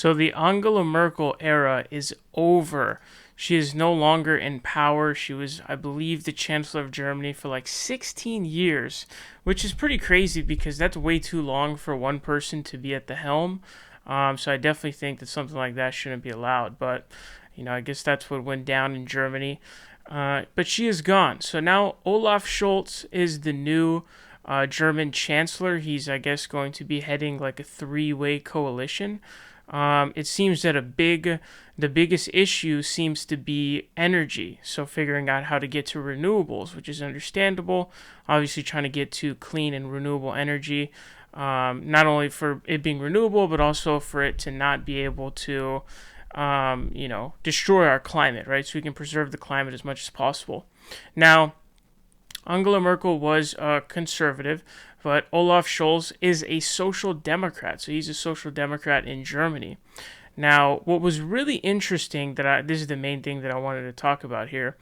So the Angela Merkel era is over. She is no longer in power. She was, I believe, the Chancellor of Germany for like 16 years, which is pretty crazy because that's way too long for one person to be at the helm. So I definitely think that something like that shouldn't be allowed. But, I guess that's what went down in Germany. But she is gone. So now Olaf Scholz is the new German Chancellor. He's, I guess, going to be heading like a three-way coalition. It seems that the biggest issue seems to be energy. So figuring out how to get to renewables, which is understandable. Obviously, trying to get to clean and renewable energy, not only for it being renewable, but also for it to not be able to, destroy our climate, right? So we can preserve the climate as much as possible. Now, Angela Merkel was a conservative, but Olaf Scholz is a social democrat. So he's a social democrat in Germany. Now, what was really interesting this is the main thing that I wanted to talk about here.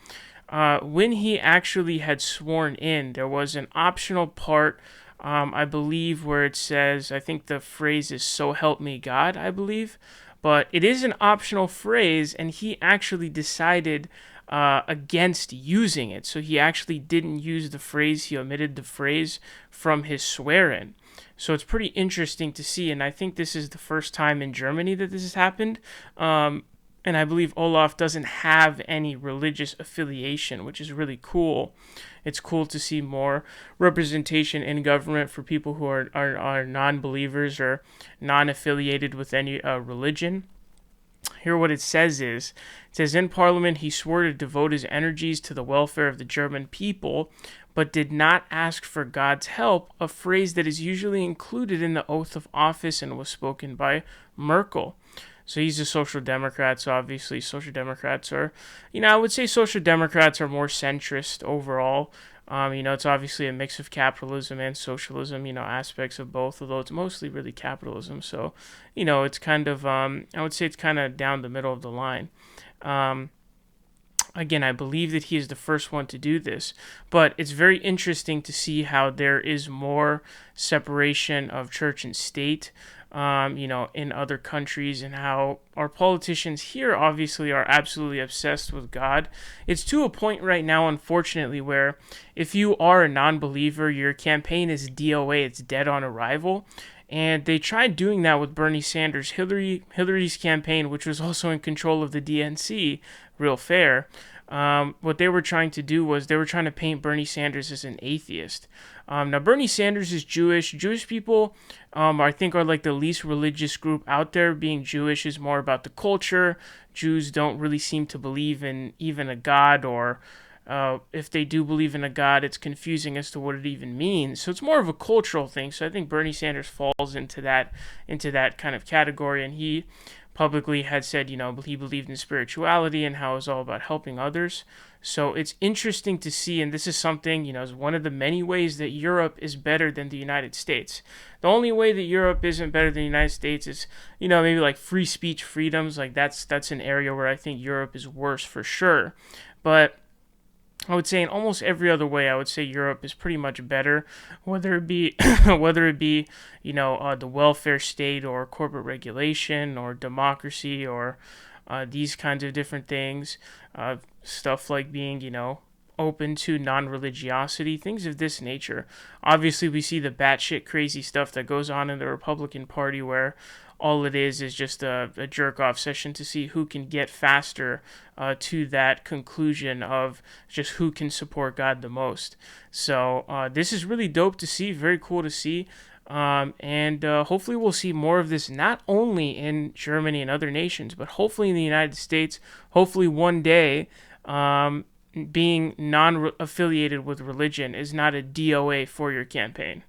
When he actually had sworn in, there was an optional part, I believe, where it says, I think the phrase is "so help me God," I believe. But it is an optional phrase, and he actually decided against using it. So he actually didn't use the phrase, he omitted the phrase from his swear-in. So it's pretty interesting to see, and I think this is the first time in Germany that this has happened. And I believe Olaf doesn't have any religious affiliation, which is really cool. It's cool to see more representation in government for people who are non-believers or non-affiliated with any religion. Here what it says, in Parliament he swore to devote his energies to the welfare of the German people, but did not ask for God's help, a phrase that is usually included in the oath of office and was spoken by Merkel. So he's a social democrat, so obviously social democrats are, I would say social democrats are more centrist overall. It's obviously a mix of capitalism and socialism, aspects of both, although it's mostly really capitalism. So, it's kind of, I would say it's kind of down the middle of the line. Again, I believe that he is the first one to do this, but it's very interesting to see how there is more separation of church and state, in other countries, and how our politicians here obviously are absolutely obsessed with God. It's to a point right now, unfortunately, where if you are a non-believer, your campaign is DOA, it's dead on arrival. And they tried doing that with Bernie Sanders. Hillary's campaign, which was also in control of the DNC, real fair. What they were trying to do was they were trying to paint Bernie Sanders as an atheist. Now, Bernie Sanders is Jewish. Jewish people, I think, are like the least religious group out there. Being Jewish is more about the culture. Jews don't really seem to believe in even a God, or if they do believe in a God, it's confusing as to what it even means. So it's more of a cultural thing. So I think Bernie Sanders falls into that kind of category, and he publicly had said, he believed in spirituality and how it was all about helping others. So it's interesting to see, and this is something, is one of the many ways that Europe is better than the United States. The only way that Europe isn't better than the United States is, maybe like free speech freedoms. Like that's an area where I think Europe is worse for sure. But I would say in almost every other way, I would say Europe is pretty much better, whether it be the welfare state or corporate regulation or democracy or these kinds of different things, stuff like being, open to non-religiosity, things of this nature. Obviously, we see the batshit crazy stuff that goes on in the Republican Party where all it is just a jerk-off session to see who can get faster to that conclusion of just who can support God the most. So this is really dope to see, very cool to see. And hopefully we'll see more of this, not only in Germany and other nations, but hopefully in the United States. Hopefully one day being non-affiliated with religion is not a DOA for your campaign.